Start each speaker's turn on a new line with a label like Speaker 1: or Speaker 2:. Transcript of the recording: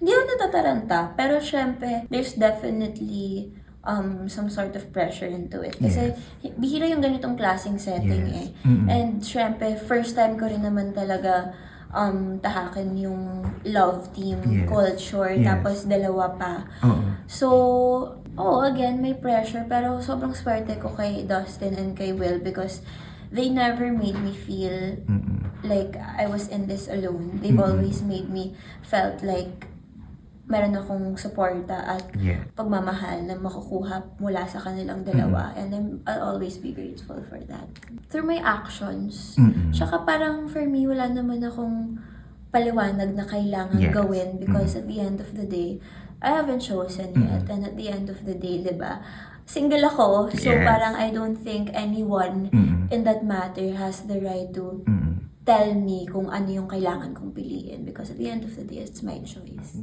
Speaker 1: Hindi ako natataranta, pero syempre, there's definitely some sort of pressure into it. Kasi bihira yung ganitong klaseng setting
Speaker 2: Yes.
Speaker 1: And syempre, first time ko rin naman talaga tahakin yung love team
Speaker 2: Yes.
Speaker 1: culture,
Speaker 2: Yes.
Speaker 1: tapos dalawa pa.
Speaker 2: Oo.
Speaker 1: So, again, may pressure, pero sobrang swerte ko kay Dustin and kay Will because they never made me feel like I was in this alone. They've always made me felt like meron akong suporta at
Speaker 2: Yeah.
Speaker 1: pagmamahal na makukuha mula sa kanilang dalawa. And I'll always be grateful for that. Through my actions. Tsaka parang for me, wala naman akong paliwanag na kailangan gawin because at the end of the day, I haven't chosen yet. And at the end of the day, diba, single ako. So
Speaker 2: Yes.
Speaker 1: parang I don't think anyone in that matter has the right to tell me kung ano yung kailangan kong piliin because at the end of the day, it's my choice.